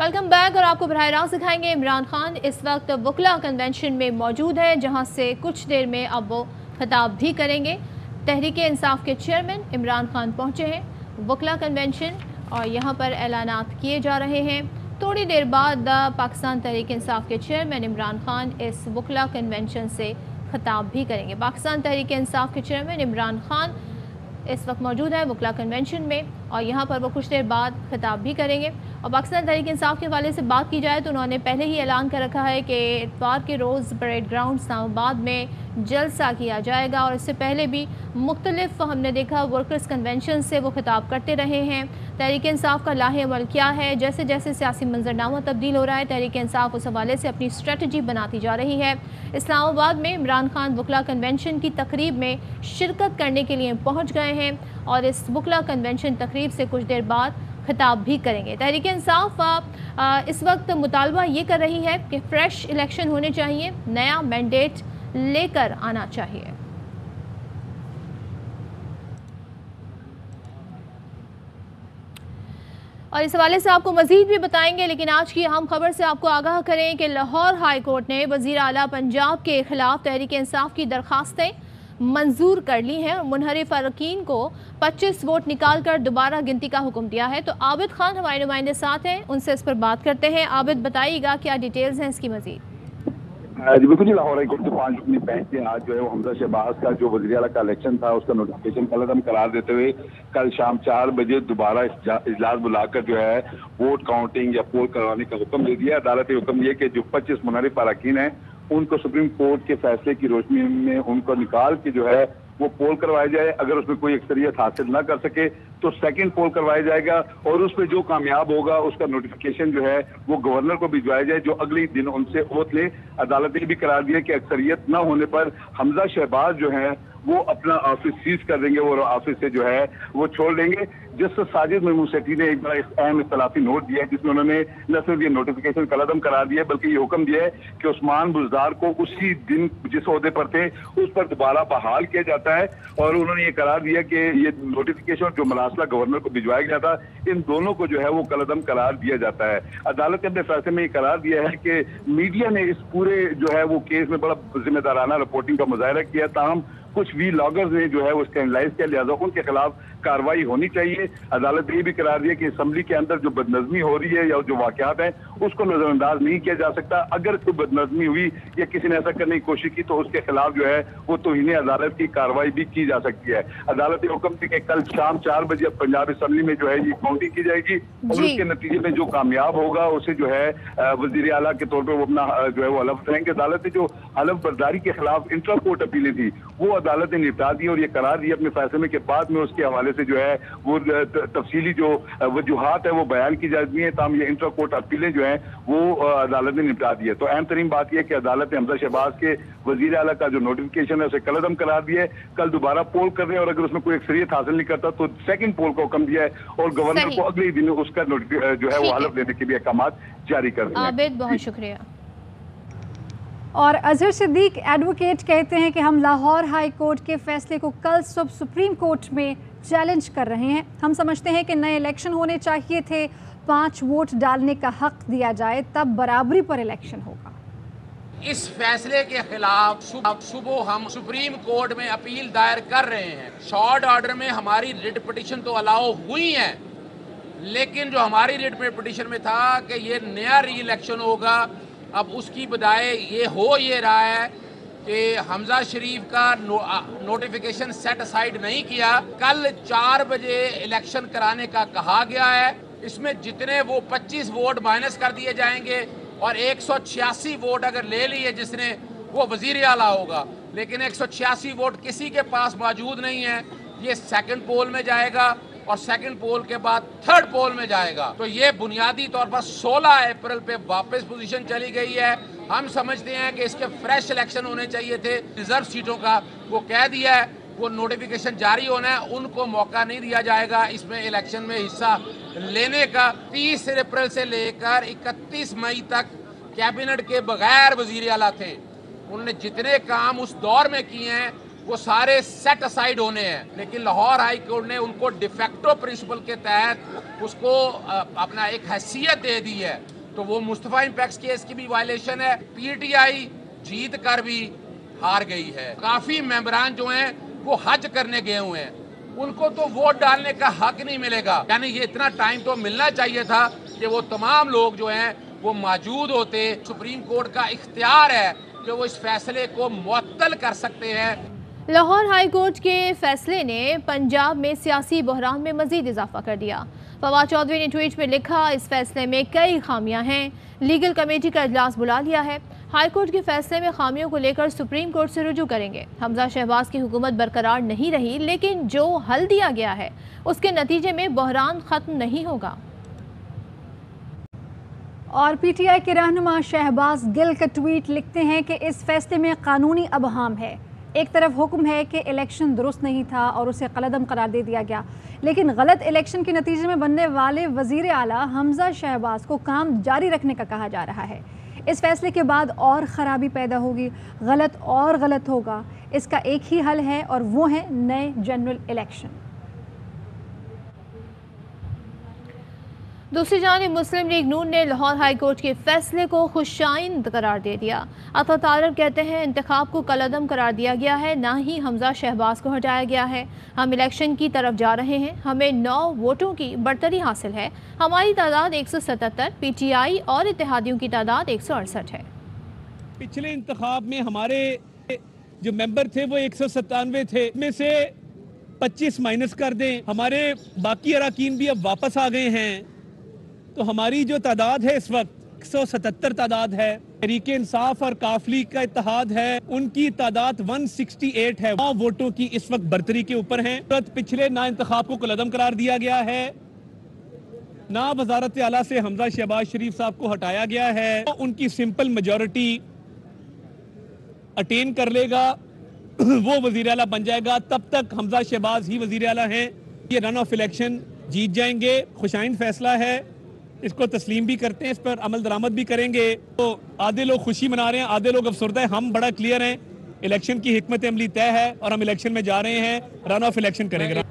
Welcome back. और आपको बराह रास्त दिखाएंगे इमरान खान इस वक्त वकला कन्वेंशन में मौजूद है, जहां से कुछ देर में अब वो खिताब भी करेंगे। तहरीक इंसाफ के चेयरमैन इमरान खान पहुंचे हैं वकला कन्वेंशन और यहां पर ऐलानात किए जा रहे हैं। थोड़ी देर बाद पाकिस्तान तहरीक इंसाफ के चेयरमैन इमरान खान इस वकला कन्वेंशन से खिताब भी करेंगे। पाकिस्तान तहरीक इंसाफ के चेयरमैन इमरान खान इस वक्त मौजूद है वकला कन्वेंशन में और यहाँ पर वो कुछ देर बाद खिताब भी करेंगे। और पाकिस्तान तहरीक इंसाफ के हवाले से बात की जाए तो उन्होंने पहले ही ऐलान कर रखा है कि इतवार के रोज़ परेड ग्राउंड इस्लामाबाद में जलसा किया जाएगा। और इससे पहले भी मुख्तलिफ हमने देखा वर्कर्स कन्वेंशन से वो खिताब करते रहे हैं। तहरीक इंसाफ का लाहे अमल क्या है, जैसे जैसे सियासी मंजरनामा तब्दील हो रहा है, तहरीक इंसाफ उस हवाले से अपनी स्ट्रेटजी बनाती जा रही है। इस्लामाबाद में इमरान खान वकला कन्वेंशन की तकरीब में शिरकत करने के लिए पहुँच गए हैं और इस वकला कन्वेंशन तकरीब से कुछ देर बाद खिताब भी करेंगे। तहरीक इंसाफ इस वक्त मुतालबा ये कर रही है कि फ्रेश इलेक्शन होने चाहिए, नया मैंडेट लेकर आना चाहिए। और इस हवाले से आपको मज़ीद भी बताएंगे, लेकिन आज की अहम खबर से आपको आगाह करें कि लाहौर हाई कोर्ट ने वज़ीर आला पंजाब के खिलाफ तहरीक इंसाफ की दरख्वास्तें मंजूर कर ली हैं और मुनहरिफ अरकान को 25 वोट निकाल कर दोबारा गिनती का हुक्म दिया है। तो आबिद खान हमारे नुमाइंदे साथ हैं, उनसे इस पर बात करते हैं। आबिद, बताइएगा क्या डिटेल्स हैं इसकी मज़ीद? जी बिल्कुल जी, लाहौर हाई कोर्ट के 5 रुकनी बेंच ने आज जो है वो हमजा शहबाज का जो वज़ीर आला का इलेक्शन था उसका नोटिफिकेशन कलअदम करार देते हुए कल शाम 4 बजे दोबारा इजलास बुलाकर जो है वोट काउंटिंग या पोल करवाने का हुक्म दे दिया। अदालत ने हुक्म दिया कि जो 25 मुनहरिफ अरकान हैं उनको सुप्रीम कोर्ट के फैसले की रोशनी में उनको निकाल के जो है वो पोल करवाया जाए। अगर उसमें कोई अक्सरियत हासिल ना कर सके तो सेकंड पोल करवाया जाएगा और उसमें जो कामयाब होगा उसका नोटिफिकेशन जो है वो गवर्नर को भिजवाया जाए, जो अगले दिन उनसे ओथ ले। अदालत ने भी करार दिया कि अक्सरियत ना होने पर हमजा शहबाज जो है वो अपना ऑफिस सीज कर देंगे और ऑफिस से जो है वो छोड़ देंगे। जस्टिस साजिद महमूद सेठी ने एक बड़ा अहम इख्तलाफी नोट दिया है जिसमें उन्होंने न सिर्फ ये नोटिफिकेशन कलअदम करार दिया बल्कि ये हुक्म दिया है कि उस्मान बुज़दार को उसी दिन जिस ओहदे पर थे उस पर दोबारा बहाल किया जाता है। और उन्होंने ये करार दिया कि ये नोटिफिकेशन जो मलासला गवर्नर को भिजवाया गया था इन दोनों को जो है वो कलअदम करार दिया जाता है। अदालत ने अपने फैसले में ये करार दिया है कि मीडिया ने इस पूरे जो है वो केस में बड़ा जिम्मेदाराना रिपोर्टिंग का मुजाहरा किया, ताहम कुछ वी लॉगर्स ने जो है वो उसका एनालाइज किया, लिहाजा उनके खिलाफ कार्रवाई होनी चाहिए। अदालत ने ये भी करार दिया कि असेंबली के अंदर जो बदनज़मी हो रही है या जो वाक़यात हैं उसको नजरअंदाज नहीं किया जा सकता। अगर कोई बदनज़मी हुई या किसी ने ऐसा करने की कोशिश की तो उसके खिलाफ जो है वो तौहीन अदालत की कार्रवाई भी की जा सकती है। अदालत ने हुक्म दिया कि कल शाम 4 बजे पंजाब असेंबली में जो है ये काउंटिंग की जाएगी और उसके नतीजे में जो कामयाब होगा उसे जो है वज़ीर आला के तौर पर वो अपना जो है वो हलफ करेंगे। अदालत ने जो हलफ बर्दारी के खिलाफ इंट्रा कोर्ट अपीलें थी वो अदालत ने निपटा दी और ये करार दिया अपने फैसले में के बाद में उसके हवाले से जो है वो तफसीली जो वजूहात है वो बयान की जाती है, ताम ये इंटर कोर्ट अपीलें जो हैं वो अदालत ने निपटा दी है। तो अहम तरीन बात यह है कि अदालत ने हमजा शहबाज के वजीर आला का जो नोटिफिकेशन है उसे कलअदम करार दिया है, कल दोबारा पोल कर रहे हैं और अगर उसमें कोई अक्सरियत हासिल नहीं करता तो सेकंड पोल का हुक्म दिया है और गवर्नर को अगले दिन उसका जो है वो हलफ लेने के भी अहकाम जारी कर दिए। आबिद, बहुत शुक्रिया। और अजहर सिद्दीक एडवोकेट कहते हैं कि हम लाहौर हाई कोर्ट के फैसले को कल सुबह सुप्रीम कोर्ट में चैलेंज कर रहे हैं। हम समझते हैं कि नए इलेक्शन होने चाहिए थे, 5 वोट डालने का हक दिया जाए, तब बराबरी पर इलेक्शन होगा। इस फैसले के खिलाफ सुबह हम सुप्रीम कोर्ट में अपील दायर कर रहे हैं। शॉर्ट ऑर्डर में हमारी रिट पिटीशन तो अलाउ हुई है, लेकिन जो हमारी रिट पिटीशन में था कि ये नया री इलेक्शन होगा, अब उसकी बजाय ये हो ये रहा है कि हमजा शरीफ का नोटिफिकेशन सेट असाइड नहीं किया। कल 4 बजे इलेक्शन कराने का कहा गया है, इसमें जितने वो 25 वोट माइनस कर दिए जाएंगे और 186 वोट अगर ले लिए जिसने वो वजीर आला होगा, लेकिन 186 वोट किसी के पास मौजूद नहीं है। ये सेकंड पोल में जाएगा और सेकंड पोल के बाद थर्ड पोल में जाएगा। तो ये बुनियादी तौर पर 16 अप्रैल पे वापस पोजीशन चली गई है। हम समझते हैं कि इसके फ्रेश इलेक्शन होने चाहिए थे। रिजर्व सीटों का वो कह दिया है, वो नोटिफिकेशन जारी होना है, उनको मौका नहीं दिया जाएगा इसमें इलेक्शन में हिस्सा लेने का। 30 अप्रैल से लेकर 31 मई तक कैबिनेट के बगैर वजीर आला थे। उन्होंने जितने काम उस दौर में किए हैं وہ سارے سیٹ اسائڈ ہونے ہیں، لیکن لاہور ہائی کورٹ نے ان کو ڈیفیکٹو پرنسپل کے تحت اس کو اپنا ایک حیثیت دے دی ہے، تو وہ مصطفیٰ امپیکس کیس کی بھی وائلیشن ہے۔ پی ٹی آئی جیت کر بھی ہار گئی ہے۔ کافی ممبران جو ہیں وہ حج کرنے گئے ہوئے ہیں، ان کو تو ووٹ ڈالنے کا حق نہیں ملے گا، یعنی یہ اتنا ٹائم تو ملنا چاہیے تھا کہ وہ تمام لوگ جو ہیں وہ موجود ہوتے۔ سپریم کورٹ کا اختیار ہے کہ وہ اس فیصلے کو معطل کر سکتے ہیں۔ لاہور ہائی کورٹ کے فیصلے نے پنجاب میں سیاسی بحران میں مزید اضافہ کر دیا۔ فواد چودھری نے ٹویٹ میں لکھا، اس فیصلے میں کئی خامیاں ہیں، لیگل کمیٹی کا اجلاس بلا لیا ہے، ہائی کورٹ کے فیصلے میں خامیوں کو لے کر سپریم کورٹ سے رجوع کریں گے۔ حمزہ شہباز کی حکومت برقرار نہیں رہی، لیکن جو حل دیا گیا ہے اس کے نتیجے میں بحران ختم نہیں ہوگا۔ اور پی ٹی آئی کے رہنما شہباز گل کا ٹویٹ لکھتے ہیں کہ اس فیصلے میں قانونی ابہام ہے۔ ایک طرف حکم ہے کہ الیکشن درست نہیں تھا اور اسے قلعدم قرار دے دیا گیا، لیکن غلط الیکشن کے نتیجے میں بننے والے وزیر اعلیٰ حمزہ شہباز کو کام جاری رکھنے کا کہا جا رہا ہے۔ اس فیصلے کے بعد اور خرابی پیدا ہوگی، غلط اور غلط ہوگا۔ اس کا ایک ہی حل ہے اور وہ ہے نئے جنرل الیکشن۔ دوسری جانب مسلم لیگ نون نے لاہور ہائی کورٹ کے فیصلے کو خوشائند قرار دے دیا۔ عطا طالب کہتے ہیں انتخاب کو کالعدم قرار دیا گیا ہے، نہ ہی حمزہ شہباز کو ہٹایا گیا ہے۔ ہم الیکشن کی طرف جا رہے ہیں، ہمیں 9 ووٹوں کی برتری حاصل ہے، ہماری تعداد 177، پی ٹی آئی اور اتحادیوں کی تعداد 168 ہے۔ پچھلے انتخاب میں ہمارے جو ممبر تھے وہ 197 تھے، میں سے 25 مائنس کر دیں، ہمارے باقی اراکین بھی اب واپس آ گئے ہیں، تو ہماری جو تعداد ہے اس وقت 177 تعداد ہے۔ تحریک انصاف اور کاف لیگ کا اتحاد ہے، ان کی تعداد 168 ہے، 9 ووٹوں کی اس وقت برتری کے اوپر ہیں۔ پچھلے نا انتخاب کو کالعدم قرار دیا گیا ہے، نہ وزارت اعلیٰ سے حمزہ شہباز شریف صاحب کو ہٹایا گیا ہے، ان کی سمپل میجورٹی اٹین کر لے گا، وہ وزیر اعلیٰ بن جائے گا، تب تک حمزہ شہباز ہی وزیر اعلیٰ ہیں۔ یہ رن آف الیکشن جیت جائیں گے، خوشائند فیصلہ ہے، اس کو تسلیم بھی کرتے ہیں، اس پر عمل درآمد بھی کریں گے۔ تو آدھے لوگ خوشی منا رہے ہیں، آدھے لوگ افسردہ ہیں، ہم بڑا کلیئر ہیں، الیکشن کی حکمت عملی طے ہے اور ہم الیکشن میں جا رہے ہیں، رن آف الیکشن کریں گے۔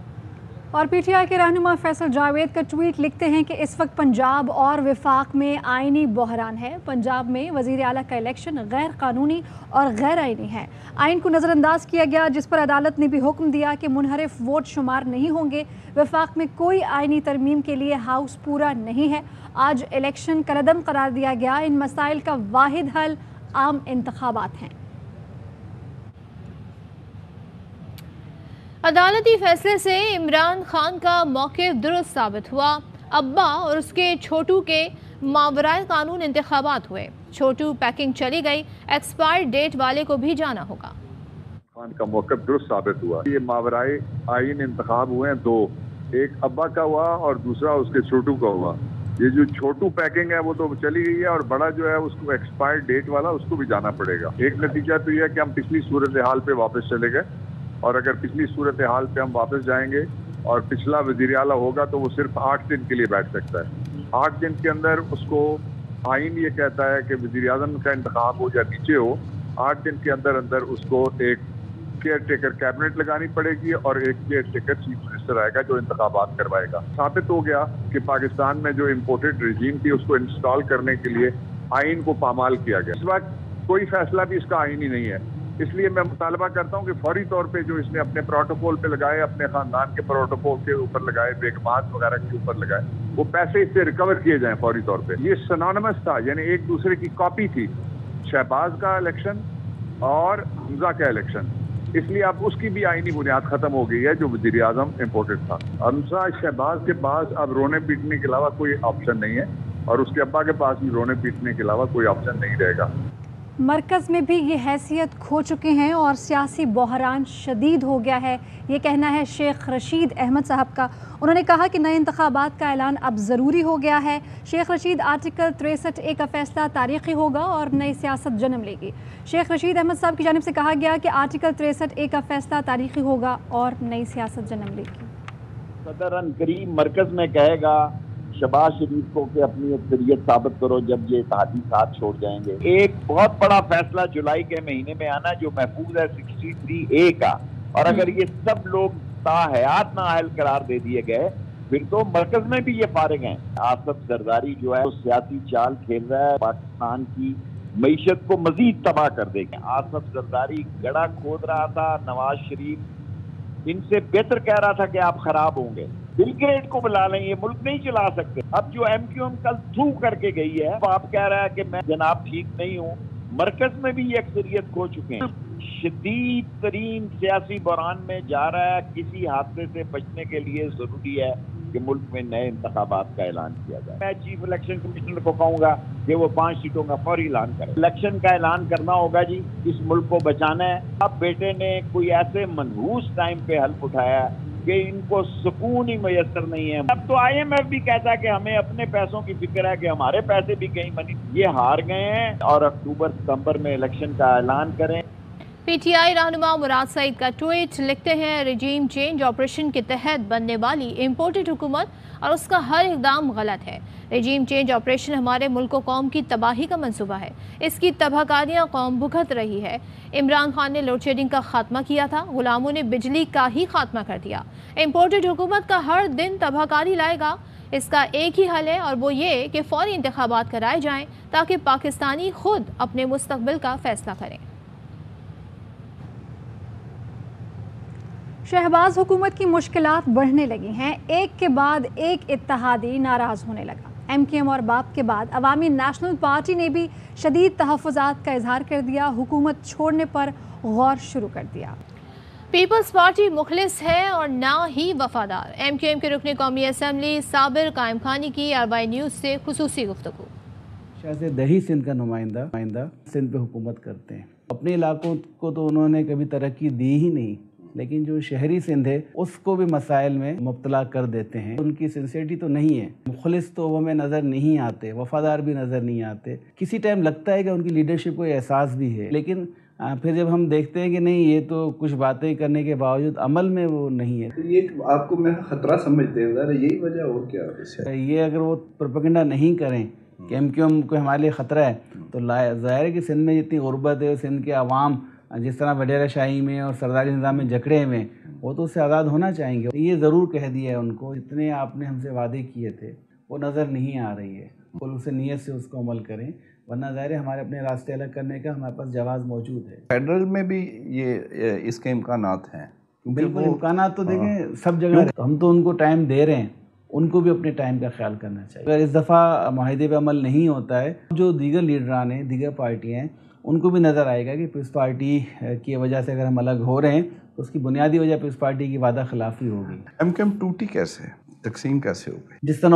اور پی ٹی آئی کے رہنما فیصل جاوید کا ٹویٹ لکھتے ہیں کہ اس وقت پنجاب اور وفاق میں آئینی بحران ہے۔ پنجاب میں وزیر اعلیٰ کا الیکشن غیر قانونی اور غیر آئینی ہے۔ آئین کو نظر انداز کیا گیا، جس پر عدالت نے بھی حکم دیا کہ منحرف ووٹ شمار نہیں ہوں گے۔ وفاق میں کوئی آئینی ترمیم کے لیے ہاؤس پورا نہیں ہے۔ آج الیکشن کالعدم قرار دیا گیا۔ ان مسائل کا واحد حل عام انتخابات ہیں۔ عدالتی فیصلے سے عمران خان کا موقف درست ثابت ہوا۔ ابا اور اس کے چھوٹو کے ماورائے قانون انتخابات ہوئے، چھوٹو پیکنگ چلی گئی، ایکسپائر ڈیٹ والے کو بھی جانا ہوگا۔ خان کا موقف درست ثابت ہوا۔ یہ ماورائے آئین انتخاب ہوئے ہیں 2، ایک ابا کا ہوا اور دوسرا اس کے چھوٹو کا ہوا۔ یہ جو چھوٹو پیکنگ ہے وہ تو چلی گئی ہے، اور بڑا جو ہے اس کو ایکسپائر ڈیٹ والا اس کو بھی جانا پڑے گا۔ ایک نتیجہ تو یہ ہے کہ ہم پچھلی صورتحال پہ واپس چلے گئے، اور اگر پچھلی صورتحال پہ ہم واپس جائیں گے اور پچھلا وزیر اعلیٰ ہوگا تو وہ صرف 8 دن کے لیے بیٹھ سکتا ہے۔ 8 دن کے اندر اس کو آئین یہ کہتا ہے کہ وزیر اعظم کا انتخاب ہو یا نیچے ہو، 8 دن کے اندر اندر اس کو ایک کیئر ٹیکر کیبنٹ لگانی پڑے گی اور ایک کیئر ٹیکر چیف منسٹر آئے گا جو انتخابات کروائے گا۔ ثابت ہو گیا کہ پاکستان میں جو امپورٹڈ رجیم تھی اس کو انسٹال کرنے کے لیے آئین کو پامال کیا گیا۔ اس وقت کوئی فیصلہ بھی اس کا آئینی نہیں ہے، اس لیے میں مطالبہ کرتا ہوں کہ فوری طور پہ جو اس نے اپنے پروٹوکول پہ لگائے، اپنے خاندان کے پروٹوکول کے اوپر لگائے، بیگمات وغیرہ کے اوپر لگائے، وہ پیسے اس سے ریکور کیے جائیں فوری طور پہ۔ یہ سنونمس تھا، یعنی ایک دوسرے کی کاپی تھی، شہباز کا الیکشن اور حمزہ کا الیکشن، اس لیے اب اس کی بھی آئینی بنیاد ختم ہو گئی ہے جو وزیر اعظم امپورٹڈ تھا۔ حمزہ شہباز کے پاس اب رونے پیٹنے کے علاوہ کوئی آپشن نہیں ہے، اور اس کے ابا کے پاس بھی رونے پیٹنے کے علاوہ کوئی آپشن نہیں رہے گا۔ مرکز میں بھی یہ حیثیت کھو چکے ہیں اور سیاسی بحران شدید ہو گیا ہے، یہ کہنا ہے شیخ رشید احمد صاحب کا۔ انہوں نے کہا کہ نئے انتخابات کا اعلان اب ضروری ہو گیا ہے۔ شیخ رشید آرٹیکل 63A کا فیصلہ تاریخی ہوگا اور نئی سیاست جنم لے گی۔ شیخ رشید احمد صاحب کی جانب سے کہا گیا کہ آرٹیکل 63A کا فیصلہ تاریخی ہوگا اور نئی سیاست جنم لے گی۔ صدر ان قریب مرکز میں کہے گا शहबाज शरीफ को कि अपनी अक्सरियत साबित करो जब ये इत्तेहादी साथ छोड़ जाएंगे। एक बहुत बड़ा फैसला जुलाई के महीने में आना जो महफूज है 63A का, और अगर ये सब लोग ताहयात नाअहल करार दे दिए गए फिर तो मरकज में भी ये फारिग हैं। आसिफ जरदारी जो है वो सियासी चाल खेल रहा है, पाकिस्तान की मईशत को मजीद तबाह कर देंगे। आसिफ जरदारी गड़ा खोद रहा था, नवाज शरीफ इनसे बेहतर कह रहा था कि आप खराब होंगे। बिल गेट को बुला लें, ये मुल्क नहीं चला सकते। अब जो MQM कल थ्रू करके गई है, आप कह रहा है कि मैं जनाब ठीक नहीं हूँ, मरकज में भी ये अक्सरियत खो चुके हैं। शदीद तरीन सियासी बहरान में जा रहा है। किसी हादसे से बचने के लिए जरूरी है कि मुल्क में नए इंतखाबात का ऐलान किया जाए। मैं चीफ इलेक्शन कमिश्नर को कहूंगा कि वो 5 सीटों का फौरी ऐलान करे। इलेक्शन का ऐलान करना होगा जी, इस मुल्क को बचाना है। अब बेटे ने कोई ऐसे मनहूस टाइम पे हल्फ उठाया कि इनको सुकून ही मैसर नहीं है। अब तो IMF भी कहता है कि हमें अपने पैसों की फिक्र है कि हमारे पैसे भी कहीं बनी। ये हार गए हैं और अक्टूबर सितंबर में इलेक्शन का ऐलान करें। PTI रहनुमा मुराद सईद का ट्वीट, लिखते हैं रजीम चेंज ऑपरेशन के तहत बनने वाली इम्पोर्टेड हुकूमत और उसका हर इकदाम गलत है। रजीम चेंज ऑपरेशन हमारे मुल्क कौम की तबाही का मंसूबा है। इसकी तबाहकारियाँ कौम भुगत रही है। इमरान खान ने लोड शेडिंग का खात्मा किया था, गुलामों ने बिजली का ही खात्मा कर दिया। इम्पोर्टेड हुकूमत का हर दिन तबाहकारी लाएगा। इसका एक ही हल है और वो ये कि फौरी इंतखाबात कराए जाएँ ताकि पाकिस्तानी खुद अपने मुस्तकबिल का फैसला करें। शहबाज हुकूमत की मुश्किलात बढ़ने लगी हैं। एक के बाद एक इत्तेहादी नाराज़ होने लगा। MKM और बाप के बाद अवामी नेशनल पार्टी ने भी शदीद तहफ़्फ़ुज़ात का इजहार कर दिया। हुकूमत छोड़ने पर गौर शुरू कर दिया। पीपल्स पार्टी मुखलिस है और ना ही वफादार। MKM के रुकने कौमी असम्बली साबिर कायम खानी की RY न्यूज़ से खुसूसी गुफ्तगू। शायद दही सिंध का नुमाइंदा सिंध पे हुकूमत करते हैं। अपने इलाकों को तो उन्होंने कभी तरक्की दी ही नहीं, लेकिन जो शहरी सिंध है उसको भी मसाइल में मुब्तला कर देते हैं। उनकी सिंसियरिटी तो नहीं है। मुखलिस तो वो हमें नज़र नहीं आते, वफादार भी नज़र नहीं आते। किसी टाइम लगता है कि उनकी लीडरशिप को एहसास भी है, लेकिन फिर जब हम देखते हैं कि नहीं, ये तो कुछ बातें करने के बावजूद अमल में वो नहीं है। तो ये आपको मैं खतरा समझते हैं, यही वजह और क्या? ये अगर वो प्रोपेगेंडा नहीं करें कि MQM को हमारे लिए ख़तरा है, तो ज़ाहिर है कि सिंध में जितनी गुर्बत है, सिंध के अवाम जिस तरह वडेरा शाही में और सरदारी निज़ाम में जकड़े में, वो तो उससे आज़ाद होना चाहेंगे। ये ज़रूर कह दिया है उनको, जितने आपने हमसे वादे किए थे वो नज़र नहीं आ रही है। और उसे नीयत से उसको अमल करें, वरना ज़ाहिर है हमारे अपने रास्ते अलग करने का हमारे पास जवाज़ मौजूद है। फेडरल में भी ये इसके इम्कानात हैं? बिल्कुल इम्कानात तो देखें सब जगह। तो हम तो उनको टाइम दे रहे हैं, उनको भी अपने टाइम का ख्याल करना चाहिए। अगर इस दफ़ा माहिदे पे अमल नहीं होता है, जो दीगर लीडरान हैं, दीगर पार्टियाँ हैं, उनको भी नज़र आएगा कि पीपल्स पार्टी की वजह से अगर हम अलग हो रहे हैं तो उसकी बुनियादी वजह पीपल्स पार्टी की वादा खिलाफी होगी। MKM टूटी कैसे, तकसीम कैसे हो गई? जिस तरह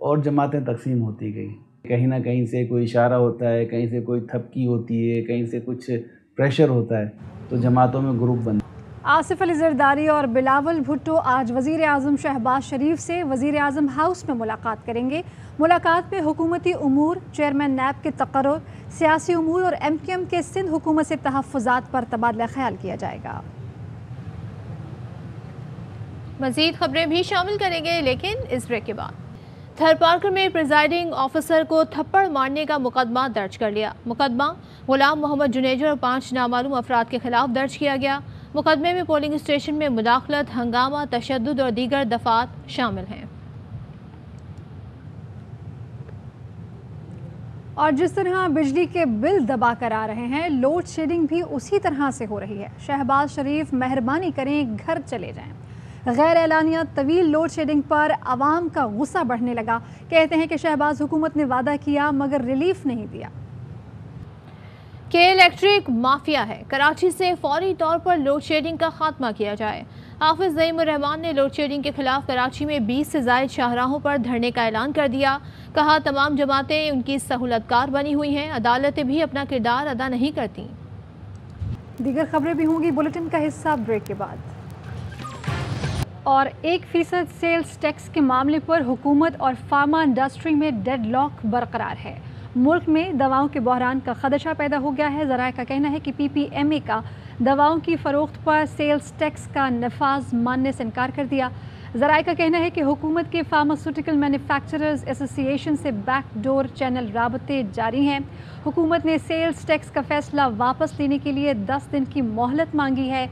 और जमातें तकसीम होती गई, कहीं ना कहीं से कोई इशारा होता है, कहीं से कोई थपकी होती है, कहीं से कुछ प्रेशर होता है, तो जमातों में ग्रुप बन। आसिफ अली जरदारी और बिलावल भुट्टो आज वज़ीर आज़म शहबाज शरीफ से वज़ीर आज़म हाउस में मुलाकात करेंगे। मुलाकात में हुकूमती उमूर, चेयरमैन नैब के तकर्रुर, सियासी उमूर और MKM के सिंध हुकूमत से तहफ़्फ़ुज़ात पर तबादला ख्याल किया जाएगा। मज़ीद खबरें भी शामिल करेंगे, लेकिन इस ब्रेक के बाद। थर पार्कर में प्रिजाइडिंग ऑफिसर को थप्पड़ मारने का मुकदमा दर्ज कर लिया। मुकदमा गुलाम मोहम्मद जुनेजर और 5 नामालूम अफराद के खिलाफ दर्ज किया गया। मुकदमे में पोलिंग स्टेशन में मुदाखलत, हंगामा, तशद्दुद और दीगर दफात शामिल हैं। और जिस तरह बिजली के बिल दबा कर आ रहे हैं, लोड शेडिंग भी उसी तरह से हो रही है। शहबाज शरीफ मेहरबानी करें, घर चले जाएं। गैर एलानिया तवील लोड शेडिंग पर आवाम का गुस्सा बढ़ने लगा। कहते हैं कि शहबाज हुकूमत ने वादा किया मगर रिलीफ नहीं दिया। के इलेक्ट्रिक माफिया है, कराची से फौरी तौर पर लोड शेडिंग का खात्मा किया जाए। हाफिज ज़हीमुर रहमान ने लोड शेडिंग के खिलाफ कराची में 20 से ज़ायद शाहराहों पर धरने का ऐलान कर दिया। कहा तमाम जमातें उनकी सहूलतकार बनी हुई हैं, अदालतें भी अपना किरदार अदा नहीं करती। दीगर खबरें भी होंगी बुलेटिन का हिस्सा ब्रेक के बाद। और 1% सेल्स टैक्स के मामले पर हुकूमत और फार्मा इंडस्ट्री में डेडलॉक बरकरार है। मुल्क में दवाओं के बहरान का खदशा पैदा हो गया है। ज़राए का कहना है कि PPMA का दवाओं की फ़रोख्त पर सेल्स टैक्स का नफाज मानने से इनकार कर दिया। ذرائع کا کہنا ہے کہ حکومت کے فارماسیوٹیکل مینوفیکچررز ایسوسی ایشن سے بیک ڈور چینل رابطے جاری ہیں۔ حکومت نے سیلز ٹیکس کا فیصلہ واپس لینے کے لیے 10 دن کی مہلت مانگی ہے۔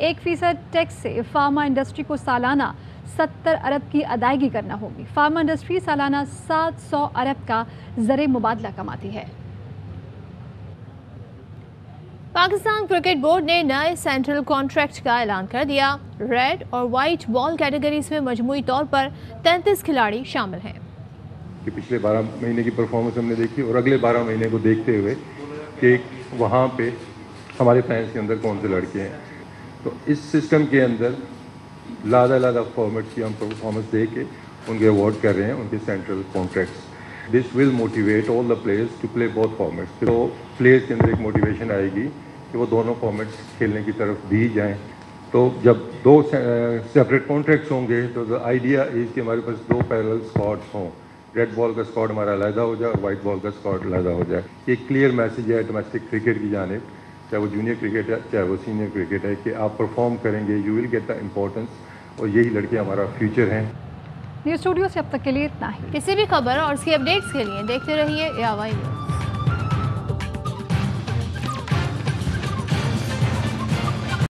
1% ٹیکس سے فارما انڈسٹری کو سالانہ 70 ارب کی ادائیگی کرنا ہوگی۔ فارما انڈسٹری سالانہ 700 ارب کا زر مبادلہ کماتی ہے۔ پاکستان کرکٹ بورڈ نے نئے سینٹرل کانٹریکٹ کا اعلان کر دیا۔ ریڈ اور وائٹ بال کیٹیگریز میں مجموعی طور پر 33 کھلاڑی شامل ہیں۔ کہ پچھلے 12 مہینے کی پرفارمنس ہم نے دیکھی اور اگلے 12 مہینے کو دیکھتے ہوئے کہ وہاں پہ ہمارے فینس کے اندر کون سے لڑکے ہیں، تو اس سسٹم کے اندر لادہ فارمیٹس کی ہم پرفارمنس دے کے ان کے ایوارڈ کر رہے ہیں، ان کے central contracts. This will motivate all the players to play both formats. تو پلیئرس کے اندر ایک موٹیویشن آئے گی کہ وہ دونوں فارمیٹس کھیلنے کی طرف بھی جائیں۔ تو جب 2 سیپریٹ کانٹریکٹس ہوں گے تو آئیڈیا از کہ ہمارے پاس 2 پیرلل اسکواڈس ہوں، ریڈ بال کا اسکواڈ ہمارا علیحدہ ہو جائے اور وائٹ بال کا اسکواڈ علیحدہ ہو جائے۔ یہ کلیئر میسج ہے ڈومیسٹک کرکٹ کی جانب، چاہے وہ جونیئر کرکٹ ہے چاہے وہ سینئر کرکٹ ہے، کہ آپ پرفارم کریں گے، you will get the importance, اور یہی لڑکے ہمارا فیوچر ہیں۔ نیوز اسٹوڈیو سے اب تک کے لیے اتنا ہی۔ کسی بھی خبر اور اس کی اپڈیٹس کے لیے دیکھتے رہیے ARY نیوز۔